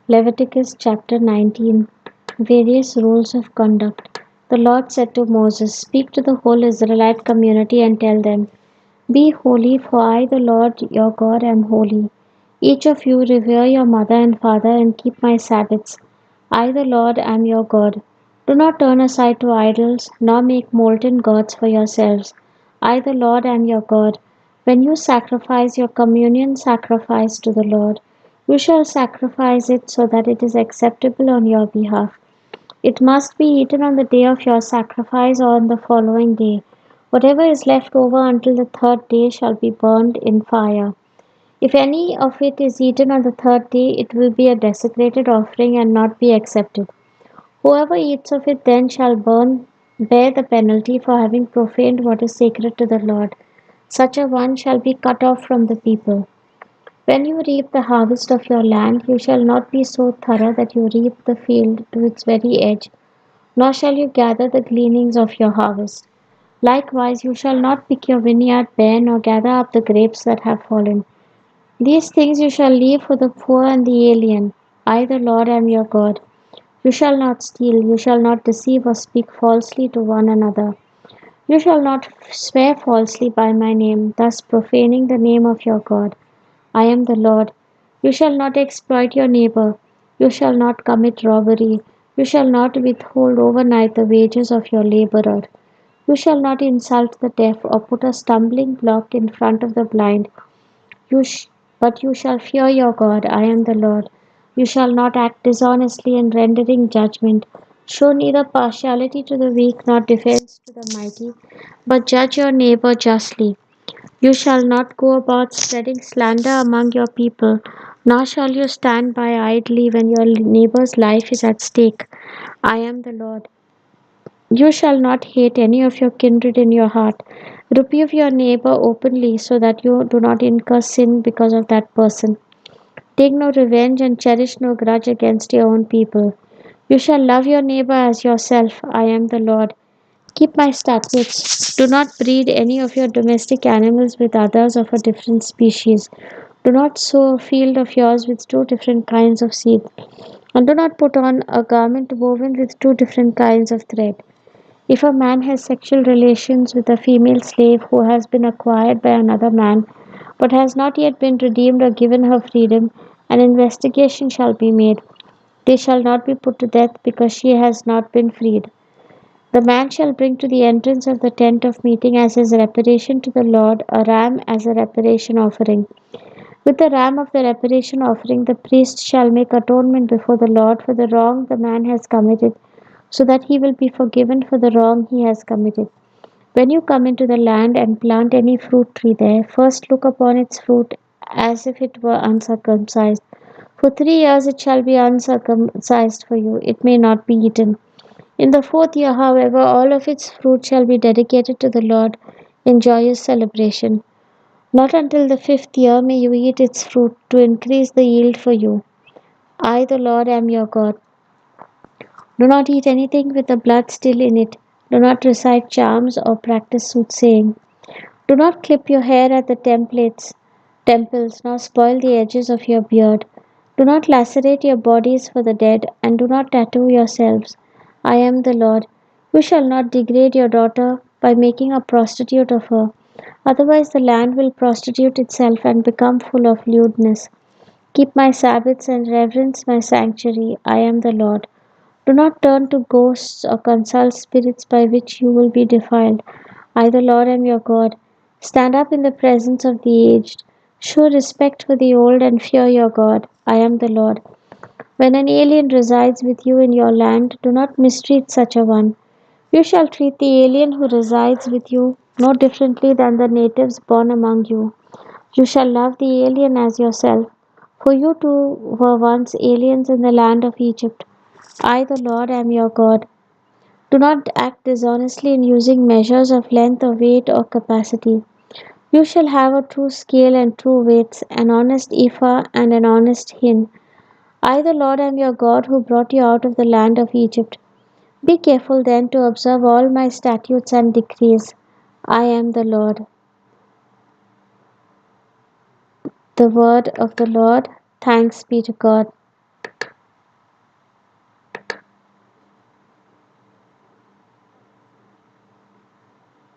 Leviticus chapter 19. Various rules of conduct. The Lord said to Moses, "Speak to the whole Israelite community and tell them, 'Be holy, for I, the Lord your God, am holy. Each of you revere your mother and father and keep my Sabbaths. I, the Lord, am your God. Do not turn aside to idols, nor make molten gods for yourselves. I, the Lord, am your God. When you sacrifice your communion sacrifice to the Lord, you shall sacrifice it so that it is acceptable on your behalf. It must be eaten on the day of your sacrifice or on the following day. Whatever is left over until the third day shall be burned in fire. If any of it is eaten on the third day, it will be a desecrated offering and not be accepted. Whoever eats of it then shall bear the penalty for having profaned what is sacred to the Lord. Such a one shall be cut off from the people. When you reap the harvest of your land, you shall not be so thorough that you reap the field to its very edge, nor shall you gather the gleanings of your harvest. Likewise, you shall not pick your vineyard bare, nor gather up the grapes that have fallen. These things you shall leave for the poor and the alien. I, the Lord, am your God. You shall not steal, you shall not deceive or speak falsely to one another. You shall not swear falsely by my name, thus profaning the name of your God. I am the Lord. You shall not exploit your neighbor. You shall not commit robbery. You shall not withhold overnight the wages of your laborer. You shall not insult the deaf or put a stumbling block in front of the blind. You sh- but you shall fear your God. I am the Lord. You shall not act dishonestly in rendering judgment. Show neither partiality to the weak nor defense to the mighty, but judge your neighbor justly. You shall not go about spreading slander among your people, nor shall you stand by idly when your neighbor's life is at stake. I am the Lord. You shall not hate any of your kindred in your heart. Rebuke your neighbor openly so that you do not incur sin because of that person. Take no revenge and cherish no grudge against your own people. You shall love your neighbor as yourself. I am the Lord. Keep my statutes. Do not breed any of your domestic animals with others of a different species. Do not sow a field of yours with two different kinds of seed. And do not put on a garment woven with two different kinds of thread. If a man has sexual relations with a female slave who has been acquired by another man, but has not yet been redeemed or given her freedom, an investigation shall be made. They shall not be put to death because she has not been freed. The man shall bring to the entrance of the tent of meeting as his reparation to the Lord a ram as a reparation offering. With the ram of the reparation offering, the priest shall make atonement before the Lord for the wrong the man has committed, so that he will be forgiven for the wrong he has committed. When you come into the land and plant any fruit tree there, first look upon its fruit as if it were uncircumcised. For 3 years it shall be uncircumcised for you, it may not be eaten. In the fourth year, however, all of its fruit shall be dedicated to the Lord in joyous celebration. Not until the 5th year may you eat its fruit to increase the yield for you. I, the Lord, am your God. Do not eat anything with the blood still in it. Do not recite charms or practice soothsaying. Do not clip your hair at the temples, nor spoil the edges of your beard. Do not lacerate your bodies for the dead, and do not tattoo yourselves. I am the Lord. You shall not degrade your daughter by making a prostitute of her. Otherwise, the land will prostitute itself and become full of lewdness. Keep my Sabbaths and reverence my sanctuary. I am the Lord. Do not turn to ghosts or consult spirits by which you will be defiled. I, the Lord, am your God. Stand up in the presence of the aged. Show respect for the old and fear your God. I am the Lord. When an alien resides with you in your land, do not mistreat such a one. You shall treat the alien who resides with you no differently than the natives born among you. You shall love the alien as yourself, for you too were once aliens in the land of Egypt. I, the Lord, am your God. Do not act dishonestly in using measures of length or weight or capacity. You shall have a true scale and true weights, an honest ephah and an honest hin. I, the Lord, am your God who brought you out of the land of Egypt. Be careful then to observe all my statutes and decrees. I am the Lord. The word of the Lord. Thanks be to God.